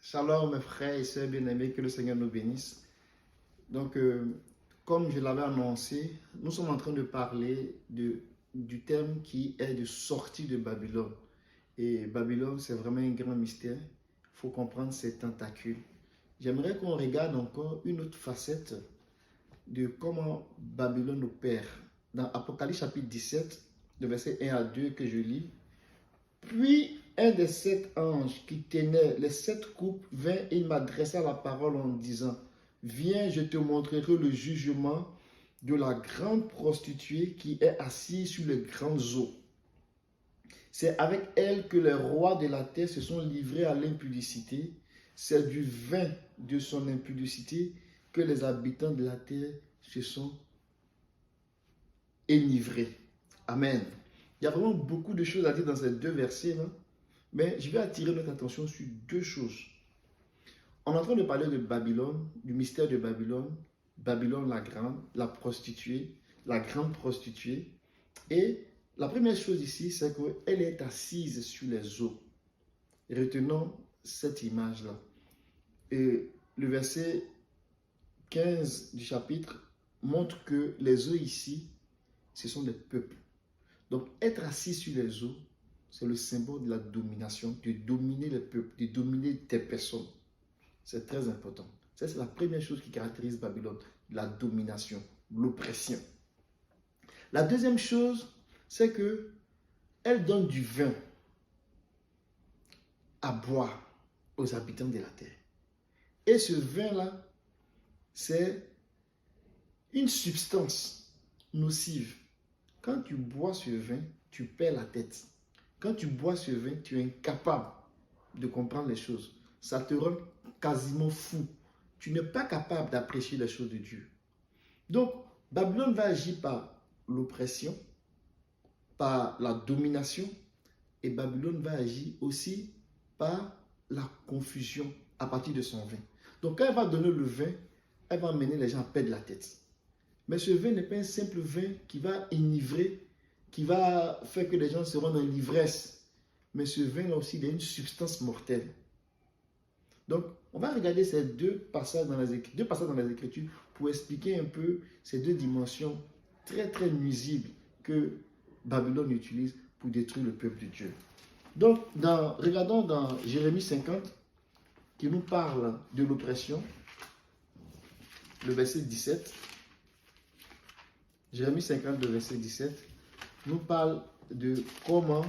Shalom mes frères et sœurs bien-aimés, que le Seigneur nous bénisse. Donc, comme je l'avais annoncé, nous sommes en train de parler du thème qui est de sortie de Babylone. Et Babylone, c'est vraiment un grand mystère. Il faut comprendre ses tentacules. J'aimerais qu'on regarde encore une autre facette de comment Babylone opère. Dans Apocalypse chapitre 17, le verset 1 à 2 que je lis. Puis un des 7 anges qui tenait les 7 coupes vint et il m'adressa la parole en disant: Viens, je te montrerai le jugement de la grande prostituée qui est assise sur les grandes eaux. C'est avec elle que les rois de la terre se sont livrés à l'impudicité. C'est du vin de son impudicité que les habitants de la terre se sont enivrés. Amen. Il y a vraiment beaucoup de choses à dire dans ces deux versets-là, mais je vais attirer notre attention sur deux choses. On est en train de parler de Babylone, du mystère de Babylone, Babylone la grande, la prostituée, la grande prostituée. Et la première chose ici, c'est qu'elle est assise sur les eaux. Retenons cette image-là. Et le verset 15 du chapitre montre que les eaux ici, ce sont des peuples. Donc, être assis sur les eaux, c'est le symbole de la domination, de dominer les peuples, de dominer des personnes. C'est très important. Ça, c'est la première chose qui caractérise Babylone, la domination, l'oppression. La deuxième chose, c'est qu'elle donne du vin à boire aux habitants de la terre. Et ce vin-là, c'est une substance nocive. Quand tu bois ce vin, tu perds la tête. Quand tu bois ce vin, tu es incapable de comprendre les choses. Ça te rend quasiment fou. Tu n'es pas capable d'apprécier les choses de Dieu. Donc, Babylone va agir par l'oppression, par la domination, et Babylone va agir aussi par la confusion à partir de son vin. Donc, quand elle va donner le vin, elle va amener les gens à perdre la tête. Mais ce vin n'est pas un simple vin qui va enivrer, qui va faire que les gens seront dans l'ivresse. Mais ce vin-là aussi, il a une substance mortelle. Donc, on va regarder ces deux passages dans les Écritures pour expliquer un peu ces deux dimensions très, très nuisibles que Babylone utilise pour détruire le peuple de Dieu. Donc, regardons dans Jérémie 50, qui nous parle de l'oppression, le verset 17. Jérémie 50, le verset 17, nous parle de comment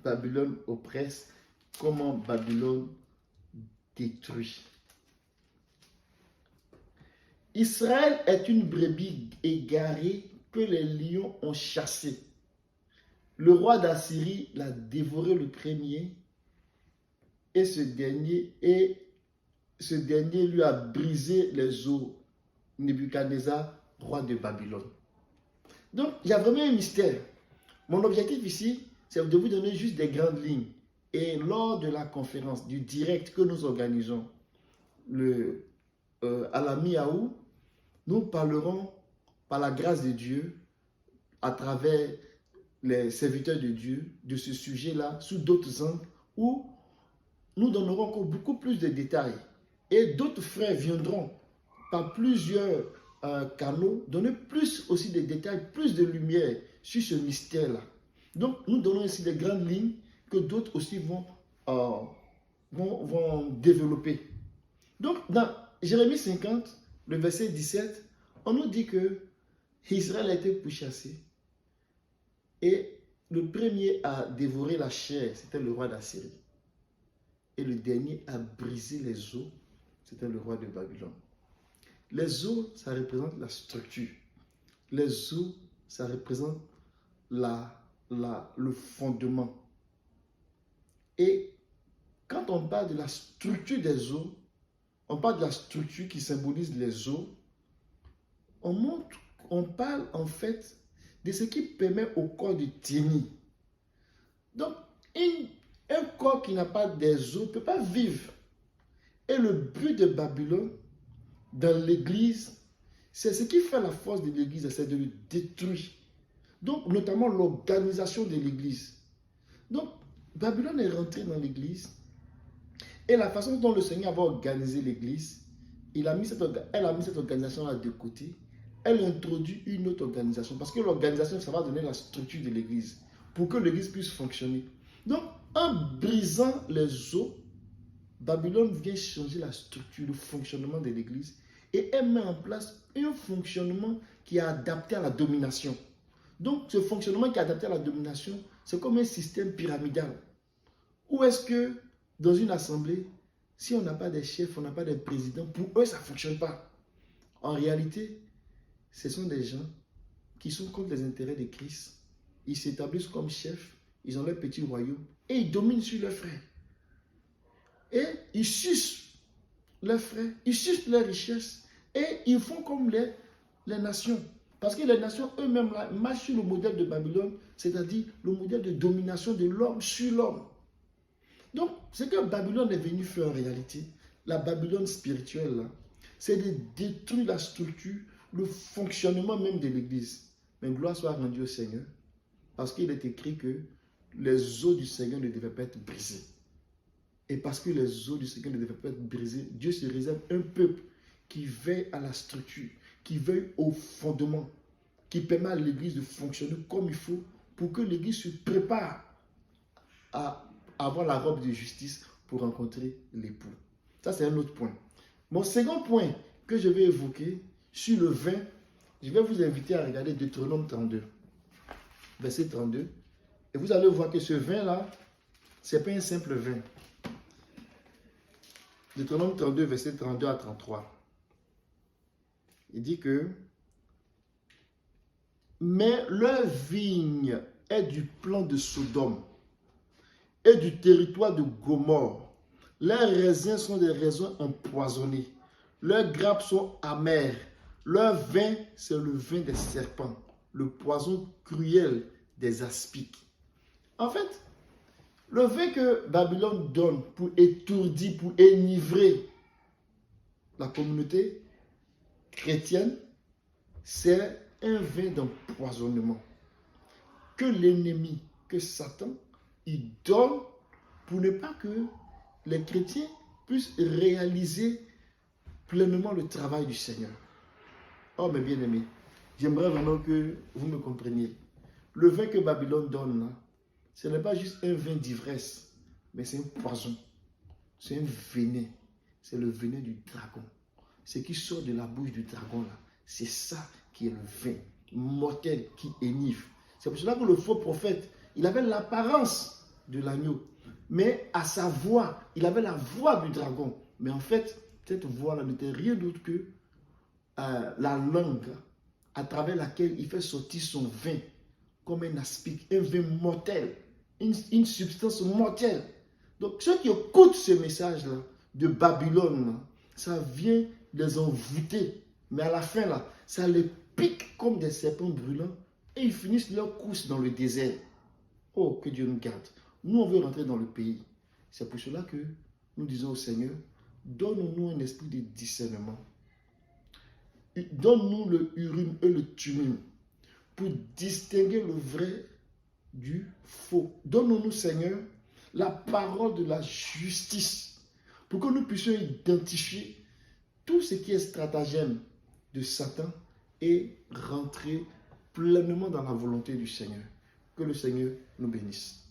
Babylone oppresse, comment Babylone détruit. Israël est une brebis égarée que les lions ont chassée. Le roi d'Assyrie l'a dévoré le premier et ce dernier lui a brisé les os. Nebuchadnezzar, roi de Babylone. Donc, il y a vraiment un mystère. Mon objectif ici, c'est de vous donner juste des grandes lignes. Et lors de la conférence, du direct que nous organisons à la mi-août, nous parlerons, par la grâce de Dieu, à travers les serviteurs de Dieu, de ce sujet-là, sous d'autres angles, où nous donnerons encore beaucoup plus de détails. Et d'autres frères viendront par plusieurs canaux, donner plus aussi de détails, plus de lumière sur ce mystère-là. Donc, nous donnons ici des grandes lignes que d'autres aussi vont développer. Donc, dans Jérémie 50, le verset 17, on nous dit que Israël a été pourchassé et le premier à dévorer la chair, c'était le roi d'Assyrie. Et le dernier à briser les os, c'était le roi de Babylone. Les os, ça représente la structure. Les os, ça représente le fondement. Et quand on parle de la structure des os, on parle de la structure qui symbolise les os, on parle en fait de ce qui permet au corps de tenir. Donc, un corps qui n'a pas des os ne peut pas vivre. Et le but de Babylone, dans l'église, c'est ce qui fait la force de l'église, c'est de le détruire. Donc, notamment l'organisation de l'église. Donc, Babylone est rentrée dans l'église Et la façon dont le Seigneur avait organisé l'église, elle a mis cette organisation-là de côté. Elle introduit une autre organisation. Parce que l'organisation, ça va donner la structure de l'église. Pour que l'église puisse fonctionner. Donc, en brisant les os, Babylone vient changer la structure, le fonctionnement de l'église. Et elle met en place un fonctionnement qui est adapté à la domination. Donc, ce fonctionnement qui est adapté à la domination, c'est comme un système pyramidal. Où est-ce que, dans une assemblée, si on n'a pas de chefs, on n'a pas de président, pour eux, ça ne fonctionne pas. En réalité, ce sont des gens qui sont contre les intérêts de Christ. Ils s'établissent comme chefs, ils ont leur petit royaume et ils dominent sur leurs frères. Et ils sucent leurs frères, ils sucent leurs richesses et ils font comme les nations. Parce que les nations eux-mêmes marchent sur le modèle de Babylone, c'est-à-dire le modèle de domination de l'homme sur l'homme. Donc, ce que Babylone est venu faire en réalité, la Babylone spirituelle, c'est de détruire la structure, le fonctionnement même de l'église. Mais gloire soit rendue au Seigneur, parce qu'il est écrit que les os du Seigneur ne devaient pas être brisés. Et parce que les os du Seigneur ne devaient pas être brisés, Dieu se réserve un peuple qui veille à la structure, qui veille au fondement, qui permet à l'église de fonctionner comme il faut pour que l'église se prépare à avoir la robe de justice pour rencontrer l'époux. Ça, c'est un autre point. Mon second point que je vais évoquer sur le vin, je vais vous inviter à regarder Deutéronome 32, verset 32. Et vous allez voir que ce vin-là, ce n'est pas un simple vin. Deutéronome 32, verset 32 à 33. Il dit que mais leur vigne est du plan de Sodome et du territoire de Gomorrhe. Leurs raisins sont des raisins empoisonnés. Leurs grappes sont amères. Leur vin, c'est le vin des serpents, le poison cruel des aspics. En fait, le vin que Babylone donne pour étourdir, pour enivrer la communauté chrétienne, c'est un vin d'empoisonnement que l'ennemi, que Satan, il donne pour ne pas que les chrétiens puissent réaliser pleinement le travail du Seigneur. Oh mes bien-aimés, j'aimerais vraiment que vous me compreniez. Le vin que Babylone donne, là, ce n'est pas juste un vin d'ivresse, mais c'est un poison. C'est un venin. C'est le venin du dragon. Ce qui sort de la bouche du dragon, là, c'est ça qui est le vin mortel qui enivre. C'est pour cela que le faux prophète, il avait l'apparence de l'agneau, mais à sa voix, il avait la voix du dragon. Mais en fait, cette voix-là n'était rien d'autre que la langue à travers laquelle il fait sortir son vin comme un aspic, un vin mortel, une substance mortelle. Donc ceux qui écoutent ce message-là de Babylone, là, ça vient les envoûter. Mais à la fin, là, ça les pique comme des serpents brûlants et ils finissent leur course dans le désert. Oh, que Dieu nous garde. Nous, on veut rentrer dans le pays. C'est pour cela que nous disons au Seigneur, donne-nous un esprit de discernement. Donne-nous le Urim et le Thummim pour distinguer le vrai du faux. Donne-nous, Seigneur, la parole de la justice pour que nous puissions identifier tout ce qui est stratagème de Satan et rentrer pleinement dans la volonté du Seigneur. Que le Seigneur nous bénisse.